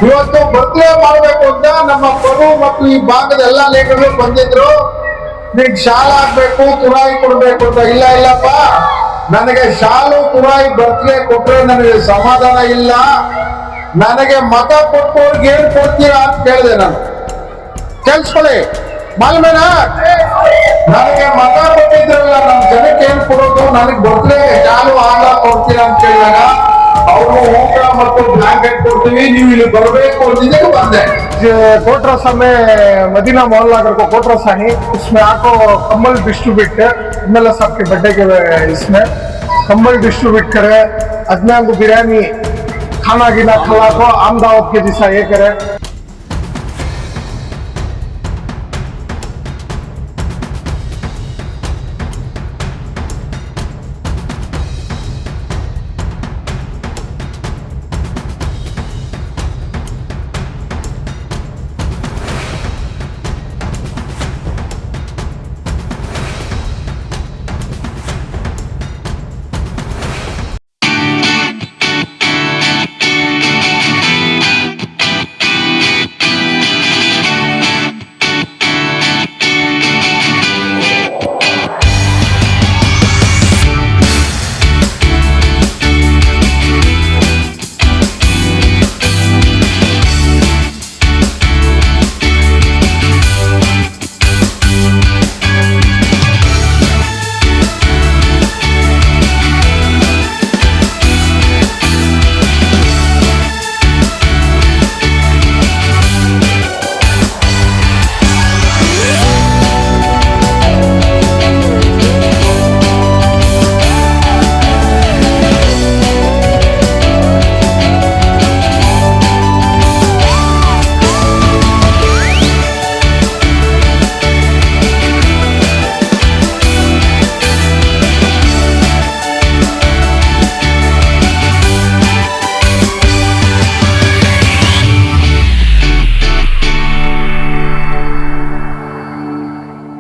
ಇವತ್ತು ಬರ್ತ್ಡೇ ಮಾಡಬೇಕು ಅಂತ ನಮ್ಮ ಪರು ಮತ್ತು ಈ ಭಾಗದ ಎಲ್ಲಾ ಲೀಡರ್ಗಳು ಬಂದಿದ್ರು. ನಿನ್ ಶಾಲ್ ಆಗ್ಬೇಕು, ತುರಾಯಿ ಕೊಡ್ಬೇಕು ಅಂತ. ಇಲ್ಲ ಇಲ್ಲಪ್ಪ, ನನಗೆ ಶಾಲು ತುರಾಯಿ ಬರ್ತ್ಡೇ ಕೊಟ್ರೆ ನನಗೆ ಸಮಾಧಾನ ಇಲ್ಲ. ನನಗೆ ಮತ ಕೊಟ್ಟವ್ರಿಗೆ ಏನ್ ಕೊಡ್ತೀರಾ ಅಂತ ಕೇಳಿದೆ ನಾನು. ಕೇಳಿಸ್ಕೊಳ್ಳಿ, ಮಾಲ್ಮೇನ ನನಗೆ ಮತ ಕೊಟ್ಟಿದ್ರಲ್ಲ, ನಮ್ ಜನಕ್ಕೆ ಏನ್ ಕೊಡೋದು, ನನಗೆ ಬರ್ತ್ಡೇ ಶಾಲು ಆಗ ಕೊಡ್ತೀರಾ ಅಂತ ಕೇಳಿದಾಗ ಅವರು ಊಟ ಮತ್ತು ಬ್ಲಾಂಕೆಟ್ ಕೊಡ್ತೀವಿ, ನೀವು ಇಲ್ಲಿ ಬರಬೇಕು ಅಂದಿದ್ದಕ್ಕೆ ಬಂದೆ. कोटरसा में मदीना मोहल्ला को कोटरसा है, इसमें आपको कम्बल डिस्ट्रीब्यूट एमएलए साहब के बर्थडे के इसमें कम्बल डिस्ट्रीब्यूट करे, अजमेर को बिरयानी खाना गिना खिला को आमदावत के जैसा ये करे.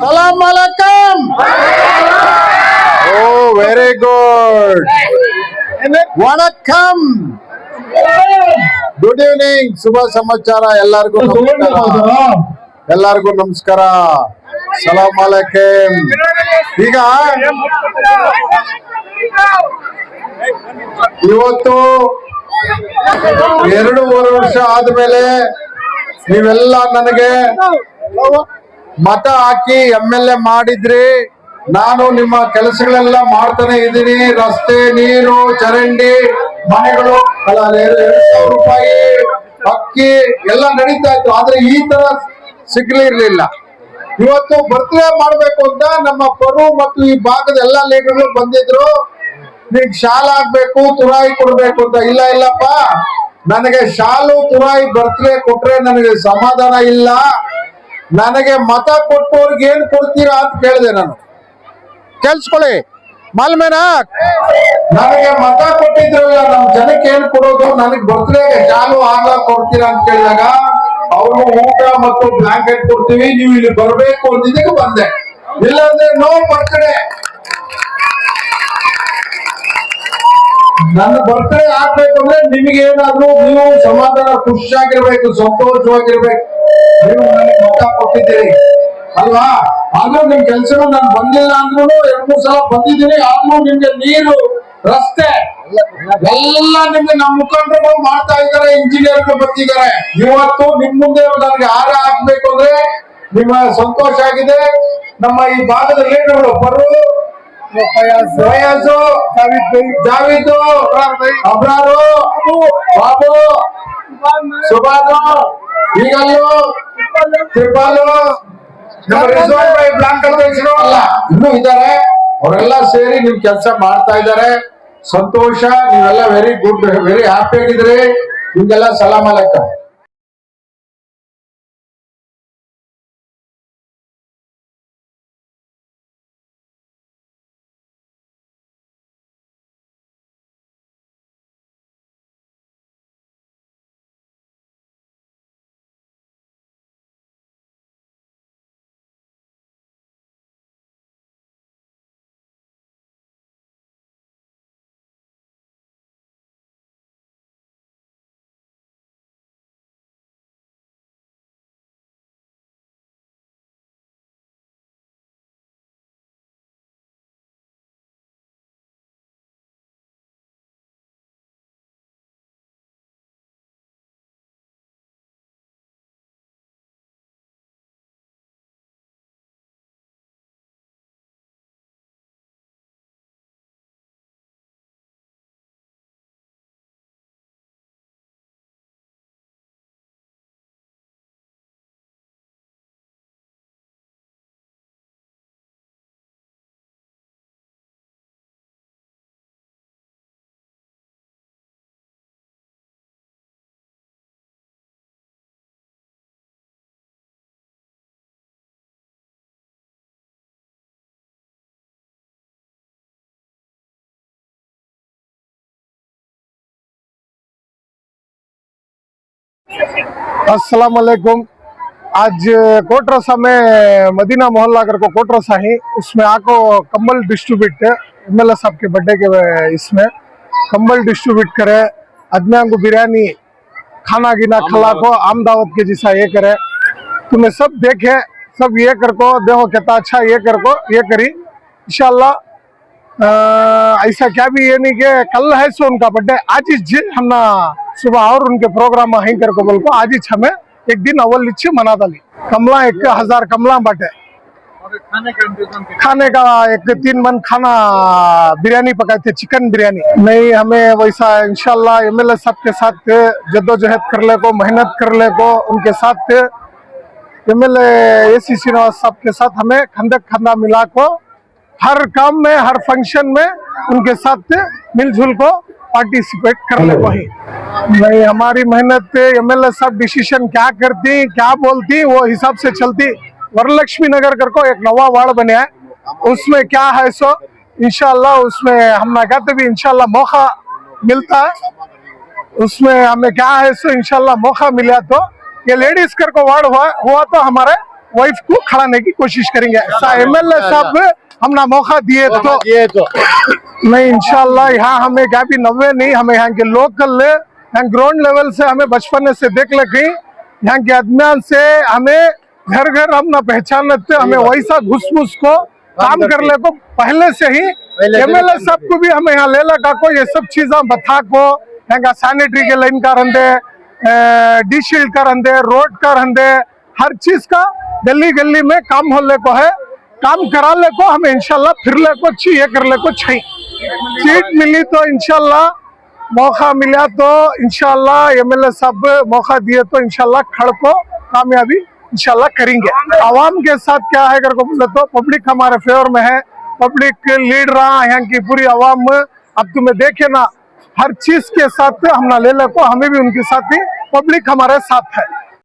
ಸಲಾಮ್ ಅಲೈಕಮ್. ಓ ವೆರಿ ಗುಡ್. ವಣಕ್ಕಂ. ಗುಡ್ ಈವ್ನಿಂಗ್, ಶುಭ ಸಮಾಚಾರ ಎಲ್ಲರಿಗೂ. ಎಲ್ಲರಿಗೂ ನಮಸ್ಕಾರ, ಸಲಾಮ್ ಅಲೈಕಮ್. ಈಗ ಇವತ್ತು 2.5 ವರ್ಷ ಆದ್ಮೇಲೆ ನೀವೆಲ್ಲ ನನಗೆ ಮತ ಹಾಕಿ MLA ಮಾಡಿದ್ರಿ. ನಾನು ನಿಮ್ಮ ಕೆಲಸಗಳೆಲ್ಲ ಮಾಡ್ತಾನೆ ಇದ್ದೀನಿ. ರಸ್ತೆ, ನೀರು, ಚರಂಡಿ, ಮನೆಗಳು, 2,000 ರೂಪಾಯಿ ಅಕ್ಕಿ ಎಲ್ಲ ನಡೀತಾ ಇತ್ತು. ಆದ್ರೆ ಈ ತರ ಸಿಗ್ಲಿರ್ಲಿಲ್ಲ. ಇವತ್ತು ಬರ್ತ್ಡೇ ಮಾಡ್ಬೇಕು ಅಂತ ನಮ್ಮ ಪರು ಮತ್ತು ಈ ಭಾಗದ ಎಲ್ಲಾ ಲೀಡರ್ಗಳು ಬಂದಿದ್ರು. ನಿನ್ ಶಾಲ್ ಆಗ್ಬೇಕು, ತುರಾಯಿ ಕೊಡ್ಬೇಕು ಅಂತ. ಇಲ್ಲ ಇಲ್ಲಪ್ಪ, ನನಗೆ ಶಾಲು ತುರಾಯಿ ಬರ್ತ್ಡೇ ಕೊಟ್ರೆ ನನಗೆ ಸಮಾಧಾನ ಇಲ್ಲ. ನನಗೆ ಮತ ಕೊಟ್ಟವ್ರಿಗೆ ಏನ್ ಕೊಡ್ತೀರಾ ಅಂತ ಕೇಳಿದೆ ನಾನು. ಕೇಳಿಸ್ಕೊಳ್ಳಿ, ಮಾಲ್ಮೇನ ನನಗೆ ಮತ ಕೊಟ್ಟಿದ್ರಲ್ಲ, ನಮ್ ಜನಕ್ಕೆ ಏನ್ ಕೊಡೋದು, ನನಗೆ ಬರ್ತ್ಡೇ ಶಾಲು ಆಗ ಕೊಡ್ತೀರಾ ಅಂತ ಕೇಳಿದಾಗ ಅವರು ಊಟ ಮತ್ತು ಬ್ಲಾಂಕೆಟ್ ಕೊಡ್ತೀವಿ, ನೀವು ಇಲ್ಲಿ ಬರಬೇಕು ಅಂದಿದ್ದಕ್ಕೆ ಬಂದೆ. ಇಲ್ಲಾಂದ್ರೆ ನೋ ಬರ್ತ್ಡೇ. ನನ್ನ ಬರ್ತ್ಡೇ ಆಗ್ಬೇಕು ಅಂದ್ರೆ ನಿಮಗೆ ಏನಾದ್ರು ನೀವು ಸಮಾಧಾನ, ಖುಷಿಯಾಗಿರ್ಬೇಕು, ಸಂತೋಷವಾಗಿರ್ಬೇಕು. ನೀವು ನನಗೆ ಮತ ಕೊಟ್ಟಿದ್ದೀರಿ ಅಲ್ವಾ? ಆದ್ರೂ ನಿಮ್ ಕೆಲಸ ನಾನು ಬಂದಿಲ್ಲ ಅಂದ್ರೂ 2-3 ಸಲ ಬಂದಿದ್ದೀನಿ. ಆದ್ರೂ ನಿಮ್ಗೆ ನೀರು, ರಸ್ತೆ ಎಲ್ಲ ನಿಮ್ಗೆ ನಮ್ಮ ಮುಖಂಡರು ಮಾಡ್ತಾ ಇದ್ದಾರೆ, ಇಂಜಿನಿಯರ್ಗಳು ಬಂದಿದ್ದಾರೆ. ಇವತ್ತು ನಿಮ್ ಮುಂದೆ ನನಗೆ ಹಾರ ಹಾಕ್ಬೇಕು ಅಂದ್ರೆ ನಿಮ್ಮ ಸಂತೋಷ ಆಗಿದೆ. ನಮ್ಮ ಈ ಭಾಗದ ಲೀಡರ್ಗಳು ಪರು, ಫಯಾಜು, ಜಾವಿದ್, ಅಬ್ರಾರು, ಬಾಬು, ಸುಬಾನು, ಈಗಲ್ಲು, ತ್ರಿಪಾಲು, ನಮ್ಮ ರಿಜ್ವಾನ್ ಭಾಯಿ ಬ್ಲಾಕ್ ಅಧ್ಯಕ್ಷರು ಅಲ್ಲ ಇನ್ನೂ ಇದ್ದಾರೆ. ಅವರೆಲ್ಲ ಸೇರಿ ನಿಮ್ ಕೆಲಸ ಮಾಡ್ತಾ ಇದ್ದಾರೆ. ಸಂತೋಷ. ನೀವೆಲ್ಲ ವೆರಿ ಗುಡ್, ವೆರಿ ಹ್ಯಾಪಿ ಆಗಿದ್ರಿ. ನಿಮ್ಗೆಲ್ಲ ಸಲಾಮ್ ಅಲೈಕಮ್. अस्सलाम वालेकुम। आज कोटरसा में मदीना मोहल्ला करको कोटरसा ही उसमें आको कम्बल डिस्ट्रीब्यूट एमएलए साहब के बर्थडे के इसमें कम्बल डिस्ट्रीब्यूट करे, आदमियों को बिरयानी खाना गिना खिला को आम दावत के जैसा ये करे। तुम्हें सब देखे सब ये कर को देखो कितना अच्छा ये कर को ये करी इंशाल्लाह। ऐसा क्या भी ये नहीं कि कल है सो उनका बर्थडे, आज ही हमना सुबह और उनके प्रोग्राम है कर को बोल को आज ही हमें एक दिन अव्वल लिच्छी मना डाली। कमला 1000 कमला बाटे, खाने का एक 3 मन खाना बिरयानी पकाए थे, चिकन बिरयानी। नहीं हमें वैसा इंशाल्लाह एमएलए साहब के साथ जद्दोजहद कर ले को, मेहनत कर ले को, उनके साथ एमएलए एसी श्रीनिवास साहब के साथ हमें खंदक खंदा मिला को हर काम में हर फंक्शन में उनके साथ मिलजुल को पार्टिसिपेट करने को ही। नहीं हमारी मेहनत एमएलए साहब डिसीजन क्या करती क्या बोलती वो हिसाब से चलती। वरलक्ष्मी नगर कर को एक नवा वार्ड बने है, उसमें क्या है सो इंशाल्लाह उसमें हम ना कहते भी इंशाल्लाह मौका मिलता है, उसमें हमें क्या है सो इंशाल्लाह मौका मिला तो ये लेडीज कर को वार्ड हुआ तो हमारे वाइफ को खड़ाने की कोशिश करेंगे। एमएलए साहब हमने मौका दिए तो नहीं इंशाल्लाह यहाँ हमें क्या भी नव्वे नहीं, हमें यहाँ के लोकल यहाँ ग्राउंड लेवल से हमें बचपन से देख लगी, यहाँ के आदमियों से हमें घर घर हम ना पहचानते, हमें वैसा घुस घुस को काम कर ले को पहले से ही एमएलए साहब को भी हमें यहाँ ले लगा को ये सब चीजें बता को यहाँ का सैनिटरी के लाइन का रंधे, डी शील्ड का रंधे, रोड का रंधे, हर चीज का गली गली में काम होने को है, काम करा ले को हमें इंशाल्लाह फिर ले को ये कर ले को चाहिए। सीट मिली तो इंशाल्लाह, मौका मिला तो इंशाल्लाह एमएलए साहब मौका दिए तो इंशाल्लाह खड़ को कामयाबी इंशाल्लाह करेंगे। आवाम के साथ क्या है अगर को बोले तो पब्लिक हमारे फेवर में है, पब्लिक लीड रहा यहाँ की पूरी आवाम। अब तुम्हें देखे ना हर चीज के साथ हम ना ले को हमें भी उनके साथ ही पब्लिक हमारे साथ है।